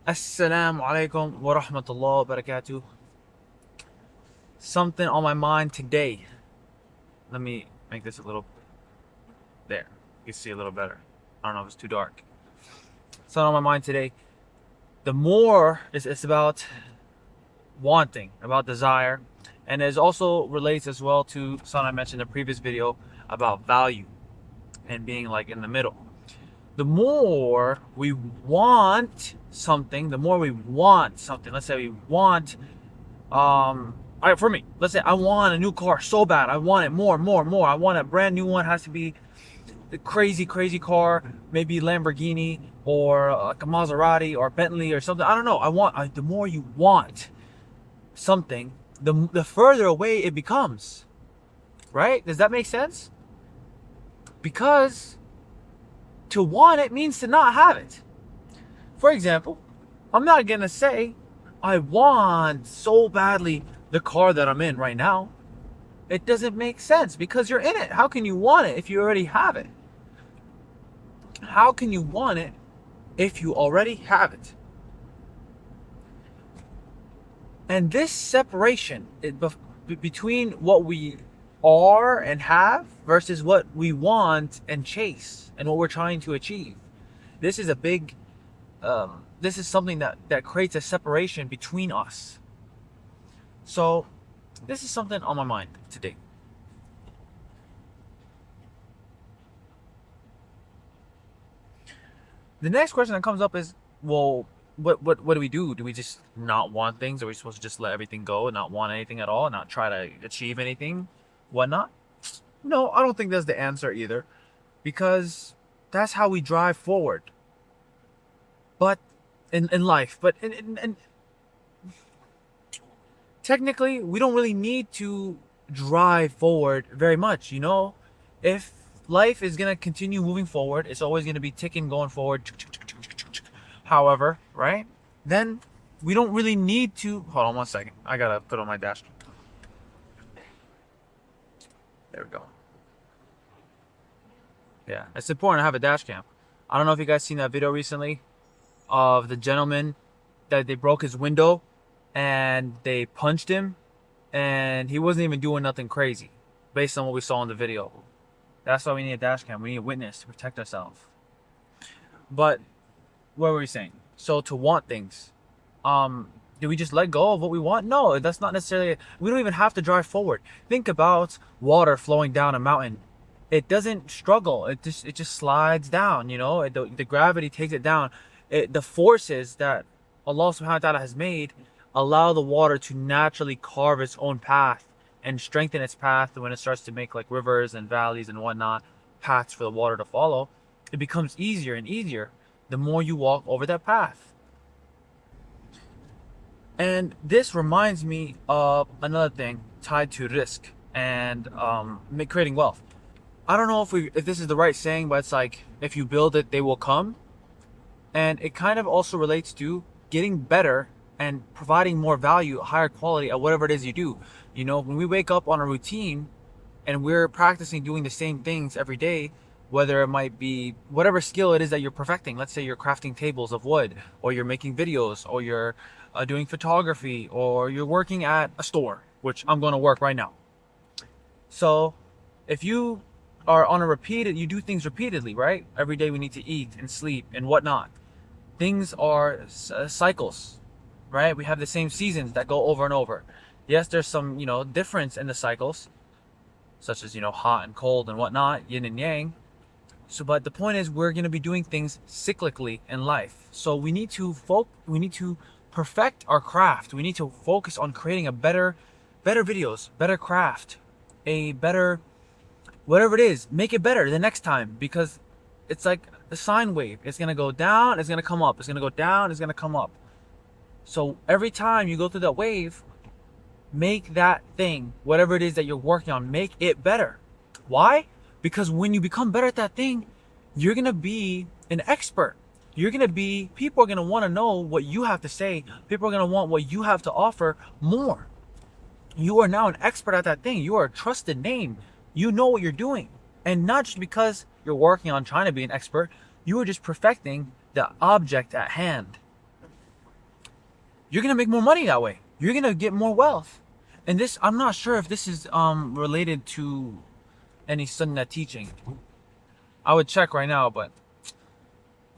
Asalaamu Alaikum wa rahmatullah wa barakatuh. Something on my mind today. Let me make this a little there. You can see a little better. I don't know if it's too dark. Something on my mind today. The more it's about wanting, about desire, and it also relates as well to something I mentioned in the previous video about value and being like in the middle. The more we want something, let's say we want for me, let's say I want a new car so bad. I want it more. I want a brand new one. It has to be the crazy car, maybe Lamborghini or like a Maserati or Bentley or something. I don't know. The more you want something, the further away it becomes. Right? Does that make sense? Because to want it means to not have it. For example, I'm not gonna say I want so badly the car that I'm in right now. It doesn't make sense because you're in it. How can you want it if you already have it? How can you want it if you already have it? And this separation between what we are and have versus what we want and chase and what we're trying to achieve. This is a big, this is something that creates a separation between us. So this is something on my mind today. The next question that comes up is, well, what do we do? Do we just not want things? Are we supposed to just let everything go and not want anything at all, and not try to achieve anything, whatnot? No, I don't think that's the answer either, because that's how we drive forward. But in life, but in technically, we don't really need to drive forward very much, you know? If life is gonna continue moving forward, it's always gonna be ticking, going forward. However, right? Then we don't really need to. Hold on 1 second. I gotta put on my dash. There we go. Yeah, it's important to have a dash cam. I don't know if you guys seen that video recently of the gentleman that they broke his window and they punched him, and he wasn't even doing nothing crazy based on what we saw in the video. That's why we need a dash cam. We need a witness to protect ourselves. But what were we saying? So to want things, do we just let go of what we want? No, that's not necessarily. We don't even have to drive forward. Think about water flowing down a mountain. It doesn't struggle. It just slides down. You know, the gravity takes it down. The forces that Allah Subhanahu wa Taala has made allow the water to naturally carve its own path and strengthen its path. When it starts to make like rivers and valleys and whatnot, paths for the water to follow, it becomes easier and easier the more you walk over that path. And this reminds me of another thing tied to risk and creating wealth. I don't know if this is the right saying, but it's like, if you build it, they will come. And it kind of also relates to getting better and providing more value, higher quality at whatever it is you do. You know, when we wake up on a routine and we're practicing doing the same things every day, whether it might be whatever skill it is that you're perfecting. Let's say you're crafting tables of wood, or you're making videos, or you're doing photography, or you're working at a store, which I'm going to work right now. So if you are on you do things repeatedly, right? Every day we need to eat and sleep and whatnot. Things are cycles, right? We have the same seasons that go over and over. Yes, there's some, difference in the cycles, such as, hot and cold and whatnot, yin and yang. So, but the point is, we're going to be doing things cyclically in life. So we need to perfect our craft. We need to focus on creating a better videos, better craft, a better, whatever it is, make it better the next time, because it's like a sine wave. It's going to go down, it's going to come up. It's going to go down, it's going to come up. So every time you go through that wave, make that thing, whatever it is that you're working on, make it better. Why? Because when you become better at that thing, you're going to be an expert. People are going to want to know what you have to say. People are going to want what you have to offer more. You are now an expert at that thing. You are a trusted name. You know what you're doing. And not just because you're working on trying to be an expert, you are just perfecting the object at hand. you're gonna make more money that way. You're gonna get more wealth. And this, I'm not sure if this is related to any Sunnah teaching. I would check right now, but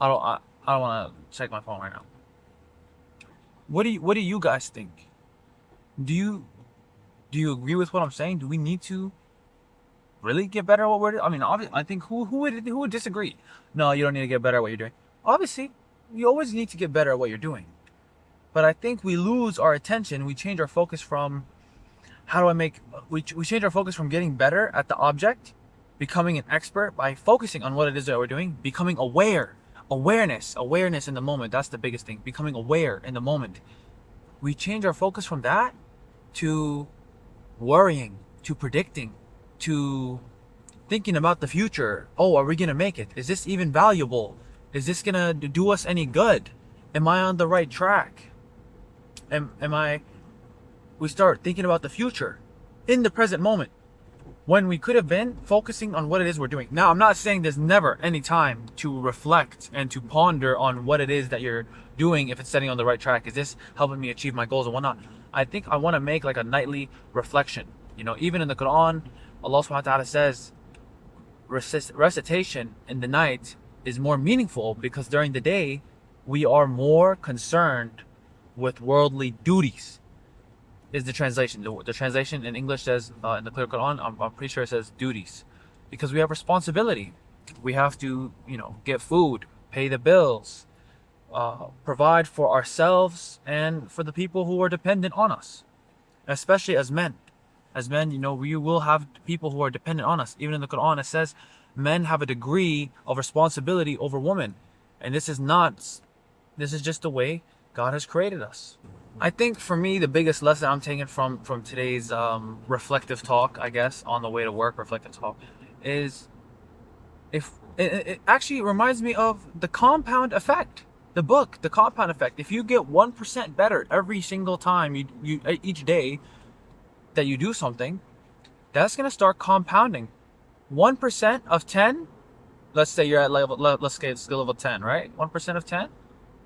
I don't want to check my phone right now. What do you guys think? Do you agree with what I'm saying? Do we need to really get better at what we're doing? I mean, obviously, I think who would disagree? No, you don't need to get better at what you're doing. Obviously, you always need to get better at what you're doing. But I think we lose our attention. We change our focus from we change our focus from getting better at the object, becoming an expert by focusing on what it is that we're doing, becoming awareness in the moment. That's the biggest thing. Becoming aware in the moment. We change our focus from that to worrying, to predicting, to thinking about the future. Oh, are we gonna make it? Is this even valuable? Is this gonna do us any good? Am I on the right track? We start thinking about the future in the present moment when we could have been focusing on what it is we're doing. Now, I'm not saying there's never any time to reflect and to ponder on what it is that you're doing, if it's setting on the right track. Is this helping me achieve my goals and whatnot? I think I want to make like a nightly reflection. You know, even in the Quran, Allah subhanahu wa ta'ala says recitation in the night is more meaningful because during the day we are more concerned with worldly duties. Is the translation. The translation in English says, in the clear Quran, I'm pretty sure it says duties. Because we have responsibility. We have to, get food, pay the bills, provide for ourselves and for the people who are dependent on us. Especially as men. As men, we will have people who are dependent on us. Even in the Quran, it says men have a degree of responsibility over women. And this is just the way God has created us. I think for me, the biggest lesson I'm taking from today's reflective talk, I guess, on the way to work, reflective talk, is if it actually reminds me of the compound effect. The book, The Compound Effect. If you get 1% better every single time you each day that you do something, that's gonna start compounding. 1% of 10. Let's say you're at let's say skill level 10, right? 1% of 10.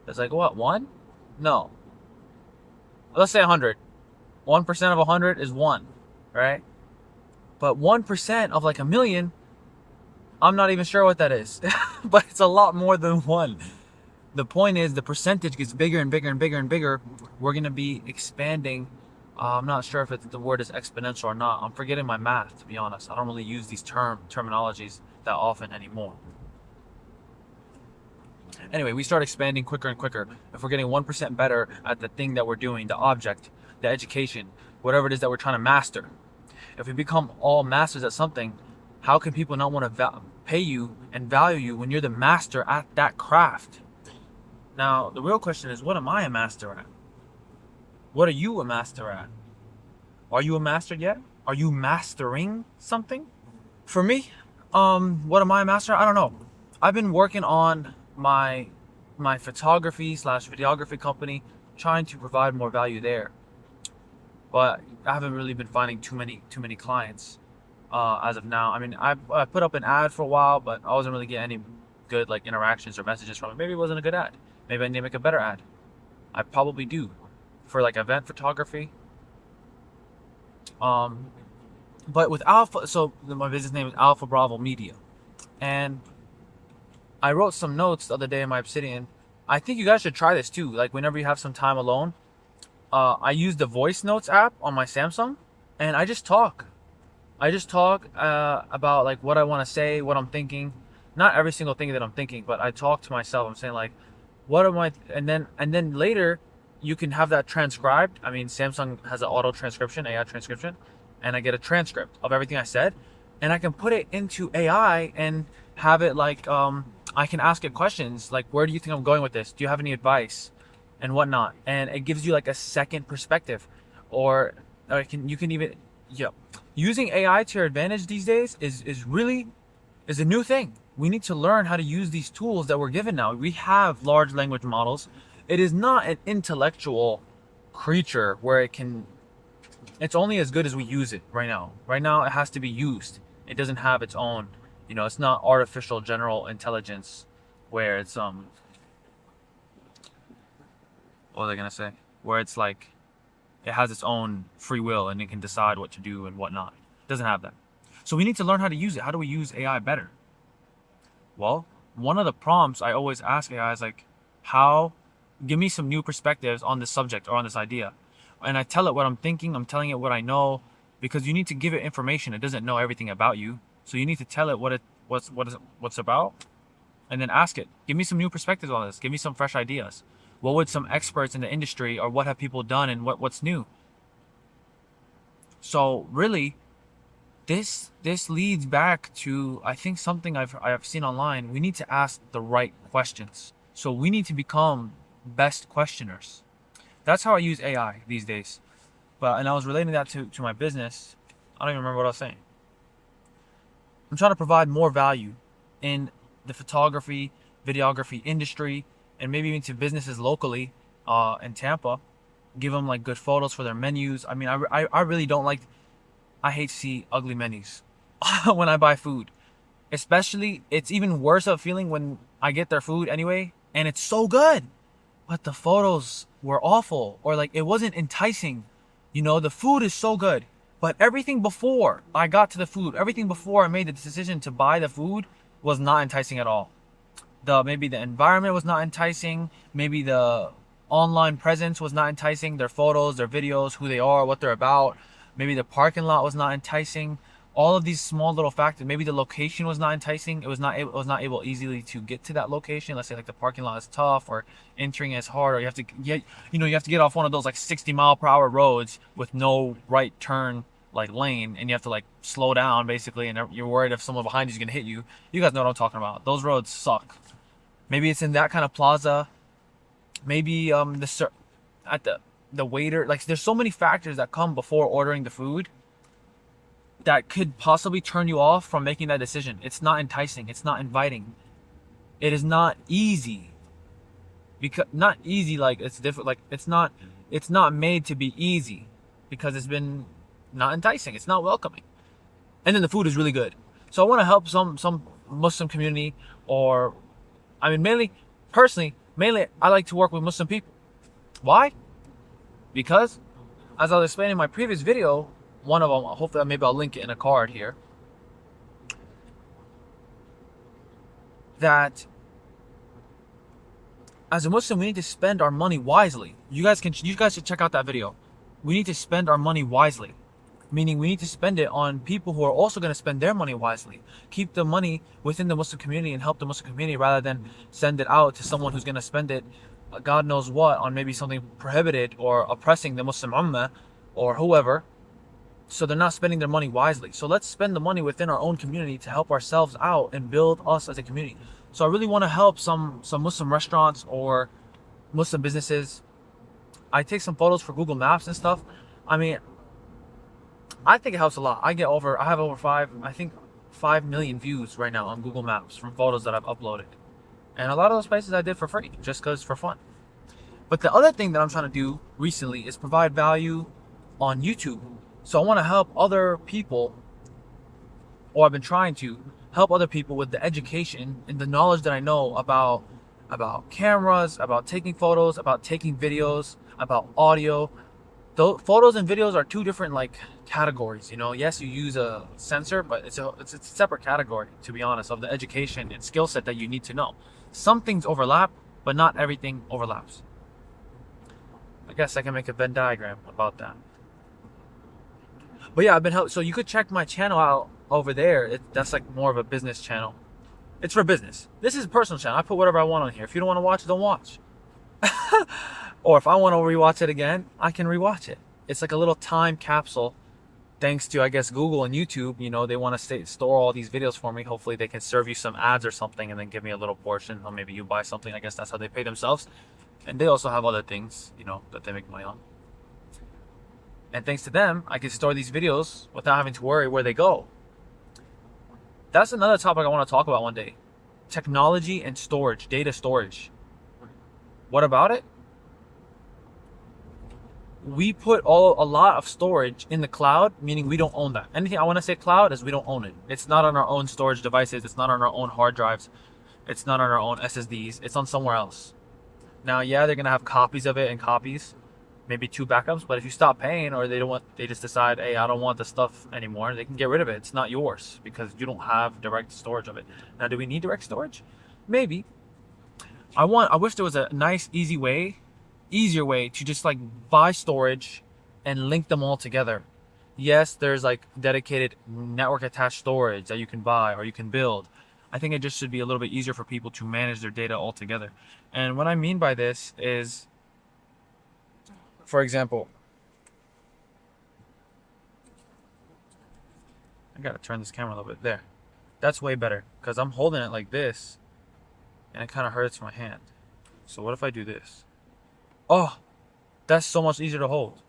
That's like what? 1? No. Let's say 100. 1% of 100 is 1, right? But 1% of like a million, I'm not even sure what that is. But it's a lot more than 1. The point is the percentage gets bigger and bigger and bigger and bigger. We're going to be expanding. I'm not sure if the word is exponential or not. I'm forgetting my math, to be honest. I don't really use these terminologies that often anymore. Anyway, we start expanding quicker and quicker. If we're getting 1% better at the thing that we're doing, the object, the education, whatever it is that we're trying to master. If we become all masters at something, how can people not want to pay you and value you when you're the master at that craft? Now, the real question is, what am I a master at? What are you a master at? Are you a master yet? Are you mastering something? For me, what am I a master at? I don't know. I've been working on my photography / videography company, trying to provide more value there, but I haven't really been finding too many clients as of now. I mean, I put up an ad for a while, but I wasn't really getting any good like interactions or messages from it. Maybe it wasn't a good ad. Maybe I need to make a better ad. I probably do for like event photography. But with Alpha, so my business name is Abedrabbo Media, and I wrote some notes the other day in my Obsidian. I think you guys should try this too. Like whenever you have some time alone, I use the voice notes app on my Samsung, and I just talk. About like what I want to say, what I'm thinking. Not every single thing that I'm thinking, but I talk to myself. I'm saying like, what am I? And then later, you can have that transcribed. I mean, Samsung has an auto transcription, AI transcription, and I get a transcript of everything I said, and I can put it into AI and have it like I can ask it questions like, where do you think I'm going with this? Do you have any advice? And whatnot. And it gives you like a second perspective. Or you can even, using AI to your advantage these days is a new thing. We need to learn how to use these tools that we're given now. We have large language models. It is not an intellectual creature where it's only as good as we use it right now. Right now it has to be used. It doesn't have its own, it's not artificial general intelligence where it's what was I gonna say? where it's like it has its own free will and it can decide what to do and whatnot. It doesn't have that. So we need to learn how to use it. How do we use AI better? Well, one of the prompts I always ask AI is like, give me some new perspectives on this subject or on this idea. And I tell it what I'm thinking, I'm telling it what I know, because you need to give it information. It doesn't know everything about you. So you need to tell it what's about, and then ask it, give me some new perspectives on this. Give me some fresh ideas. What would some experts in the industry, or what have people done, and what's new? So really, this leads back to, I think, something I've seen online. We need to ask the right questions. So we need to become best questioners. That's how I use AI these days. And I was relating that to my business. I don't even remember what I was saying. I'm trying to provide more value in the photography, videography industry, and maybe even to businesses locally in Tampa. Give them like good photos for their menus. I mean, I really don't like, I hate to see ugly menus when I buy food. Especially, it's even worse of a feeling when I get their food anyway, and it's so good, but the photos were awful, or like it wasn't enticing. You know, the food is so good, but everything before I got to the food, everything before I made the decision to buy the food was not enticing at all. Maybe the environment was not enticing. Maybe the online presence was not enticing. Their photos, their videos, who they are, what they're about. Maybe the parking lot was not enticing. All of these small little factors. Maybe the location was not enticing. It was not able easily to get to that location. Let's say like the parking lot is tough, or entering is hard, or you have to get off one of those like 60-mile-per-hour roads with no right turn like lane, and you have to like slow down basically, and you're worried if someone behind you is gonna hit you. You guys know what I'm talking about. Those roads suck. Maybe it's in that kind of plaza. Maybe at the waiter. Like, there's so many factors that come before ordering the food that could possibly turn you off from making that decision. It's not enticing. It's not inviting. It is not easy. Because not easy like it's different. Like it's not made to be easy, because it's been not enticing. It's not welcoming. And then the food is really good. So I want to help some Muslim community, or I mean mainly I like to work with Muslim people. Why? Because as I was explaining in my previous video, one of them, hopefully maybe I'll link it in a card here, that as a Muslim we need to spend our money wisely. You guys should check out that video. We need to spend our money wisely, meaning we need to spend it on people who are also going to spend their money wisely. Keep the money within the Muslim community and help the Muslim community, rather than send it out to someone who's going to spend it God knows what on maybe something prohibited or oppressing the Muslim Ummah or whoever. So they're not spending their money wisely. So let's spend the money within our own community to help ourselves out and build us as a community. So I really want to help some Muslim restaurants or Muslim businesses. I take some photos for Google Maps and stuff. I mean, I think it helps a lot. I have over 5 million views right now on Google Maps from photos that I've uploaded. And a lot of those places I did for free, just because for fun. But the other thing that I'm trying to do recently is provide value on YouTube. So I want to help other people, or I've been trying to help other people with the education and the knowledge that I know about cameras, about taking photos, about taking videos, about audio. Those photos and videos are two different like categories. You know, yes, you use a sensor, but it's a separate category, to be honest, of the education and skill set that you need to know. Some things overlap, but not everything overlaps. I guess I can make a Venn diagram about that. But yeah, I've been helping. So you could check my channel out over there. That's like more of a business channel. It's for business. This is a personal channel. I put whatever I want on here. If you don't want to watch it, don't watch. Or if I want to rewatch it again, I can rewatch it. It's like a little time capsule. Thanks to, I guess, Google and YouTube, you know, they want to store all these videos for me. Hopefully they can serve you some ads or something and then give me a little portion, or maybe you buy something. I guess that's how they pay themselves. And they also have other things, you know, that they make money on. And thanks to them, I can store these videos without having to worry where they go. That's another topic I want to talk about one day. Technology and storage, data storage. What about it? We put a lot of storage in the cloud, meaning we don't own that. Anything I want to say cloud is we don't own it. It's not on our own storage devices. It's not on our own hard drives. It's not on our own SSDs. It's on somewhere else. Now, yeah, they're going to have copies of it and copies, maybe 2 backups. But if you stop paying, or they just decide, hey, I don't want the stuff anymore, they can get rid of it. It's not yours because you don't have direct storage of it. Now, do we need direct storage? Maybe. I wish there was a nice, easier way to just like buy storage and link them all together. Yes, there's like dedicated network attached storage that you can buy or you can build. I think it just should be a little bit easier for people to manage their data all together. And what I mean by this is, for example, I gotta turn this camera a little bit. There. That's way better because I'm holding it like this and it kind of hurts my hand. So what if I do this? Oh, that's so much easier to hold.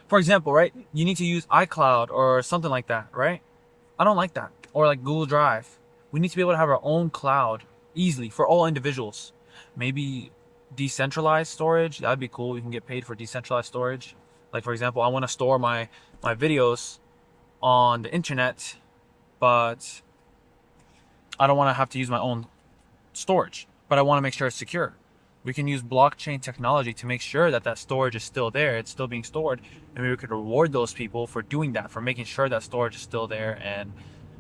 For example, right? You need to use iCloud or something like that, right? I don't like that. Or like Google Drive. We need to be able to have our own cloud easily for all individuals. Maybe decentralized storage. That'd be cool. You can get paid for decentralized storage. Like, for example, I want to store my videos on the internet, but I don't want to have to use my own storage, but I want to make sure it's secure. We can use blockchain technology to make sure that that storage is still there, it's still being stored, and maybe we could reward those people for doing that, for making sure that storage is still there and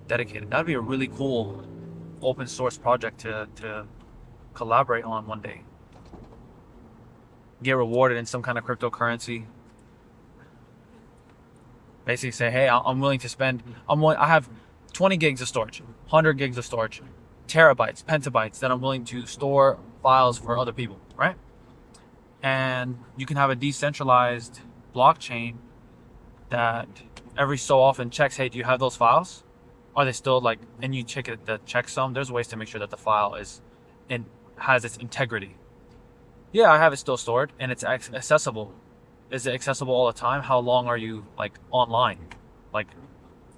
dedicated. That'd be a really cool open source project to collaborate on one day. Get rewarded in some kind of cryptocurrency. Basically say, hey, I'm willing to spend, I have 20 gigs of storage, 100 gigs of storage, terabytes, petabytes that I'm willing to store files for other people, right? And you can have a decentralized blockchain that every so often checks, hey, do you have those files? Are they still like, and you check it, the checksum. There's ways to make sure that the file has its integrity. Yeah, I have it still stored and it's accessible. Is it accessible all the time? How long are you like online? Like,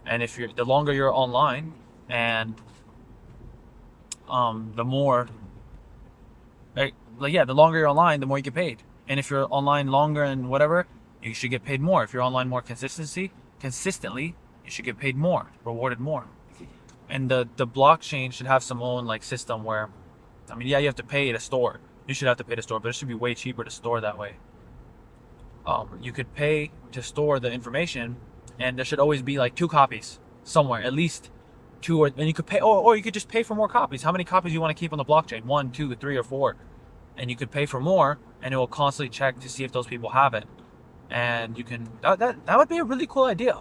and if the longer you're online, and the more, right? Like, yeah, the longer you're online, the more you get paid. And if you're online longer and whatever, you should get paid more. If you're online more consistently, you should get paid more, rewarded more. And the blockchain should have some own like system where, I mean, yeah, you have to pay to store. You should have to pay to store, but it should be way cheaper to store that way. You could pay to store the information, and there should always be like 2 copies somewhere, at least 2, and you could pay, or you could just pay for more copies. How many copies you want to keep on the blockchain? 1, 2, 3, or 4, and you could pay for more, and it will constantly check to see if those people have it. And you can that would be a really cool idea.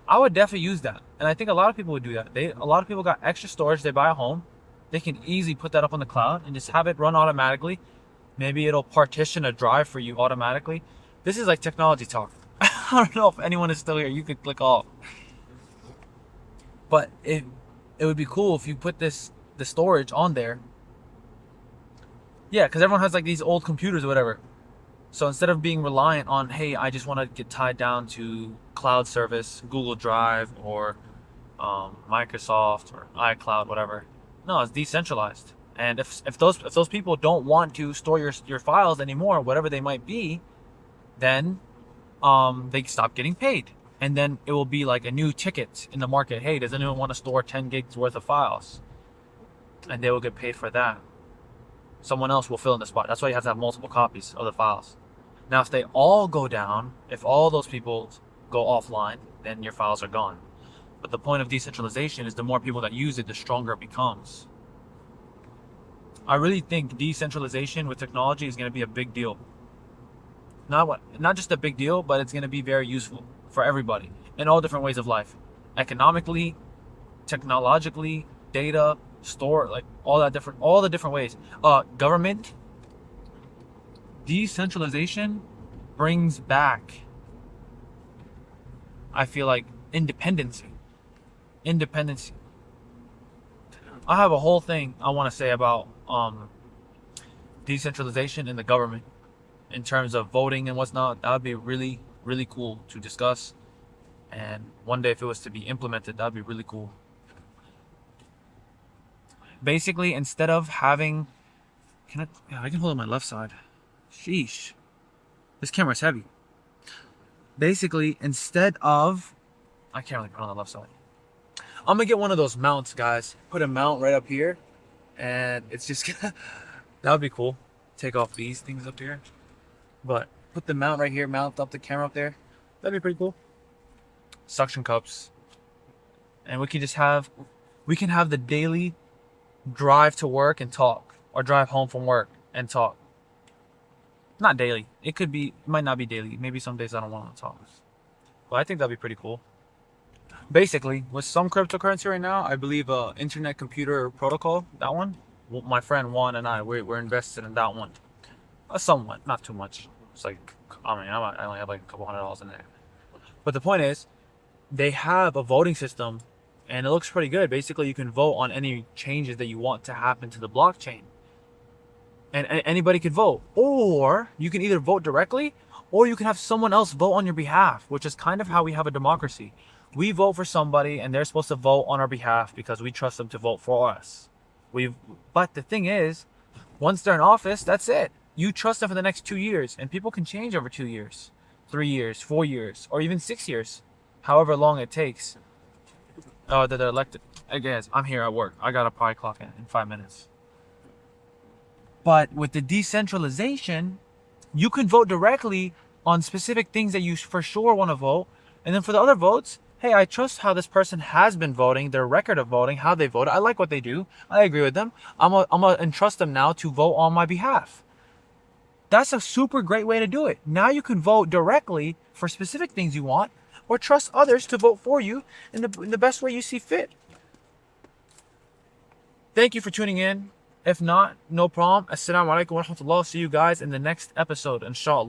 I would definitely use that, and I think a lot of people would do that. A lot of people got extra storage. They buy a home, they can easily put that up on the cloud and just have it run automatically. Maybe it'll partition a drive for you automatically. This is like technology talk. I don't know if anyone is still here. You could click off. But it would be cool if you put the storage on there. Yeah, because everyone has like these old computers or whatever. So instead of being reliant on, hey, I just want to get tied down to cloud service, Google Drive, or Microsoft or iCloud, whatever. No, it's decentralized. And if those people don't want to store your files anymore, whatever they might be, then they stop getting paid. And then it will be like a new ticket in the market. Hey, does anyone want to store 10 gigs worth of files? And they will get paid for that. Someone else will fill in the spot. That's why you have to have multiple copies of the files. Now, if they all go down, if all those people go offline, then your files are gone. But the point of decentralization is the more people that use it, the stronger it becomes. I really think decentralization with technology is going to be a big deal. Not just a big deal, but it's going to be very useful for everybody in all different ways of life. Economically, technologically, data, store, like all the different ways. Government, decentralization brings back, I feel like, independency. I have a whole thing I want to say about decentralization in the government in terms of voting and what's not. That would be really, really cool to discuss. And one day if it was to be implemented, that would be really cool. Basically, instead of having... I can hold on my left side. Sheesh. This camera's heavy. Basically, instead of... I can't really put it on the left side. I'm going to get one of those mounts, guys. Put a mount right up here. And it's just... that would be cool. Take off these things up here. But put the mount right here, mount up the camera up there. That'd be pretty cool. Suction cups. And we can have the daily drive to work and talk, or drive home from work and talk. Not daily. It might not be daily. Maybe some days I don't want to talk. But I think that'd be pretty cool. Basically, with some cryptocurrency right now, I believe internet computer protocol, that one, my friend Juan and we're invested in that one. Somewhat, not too much. It's like, I only have like a couple $100 in there. But the point is, they have a voting system, and it looks pretty good. Basically, you can vote on any changes that you want to happen to the blockchain. And anybody could vote. Or you can either vote directly, or you can have someone else vote on your behalf, which is kind of how we have a democracy. We vote for somebody, and they're supposed to vote on our behalf because we trust them to vote for us. But the thing is, once they're in office, that's it. You trust them for the next 2 years, and people can change over 2 years, 3 years, 4 years, or even 6 years, however long it takes. That they're elected. Again, I'm here at work. I gotta probably clock in 5 minutes. But with the decentralization, you can vote directly on specific things that you for sure want to vote, and then for the other votes, hey, I trust how this person has been voting, their record of voting, how they voted. I like what they do. I agree with them. I'm gonna entrust them now to vote on my behalf. That's a super great way to do it. Now you can vote directly for specific things you want, or trust others to vote for you in the best way you see fit. Thank you for tuning in. If not, no problem. Asalaamu Alaikum wa rahmatullah. See you guys in the next episode, inshallah.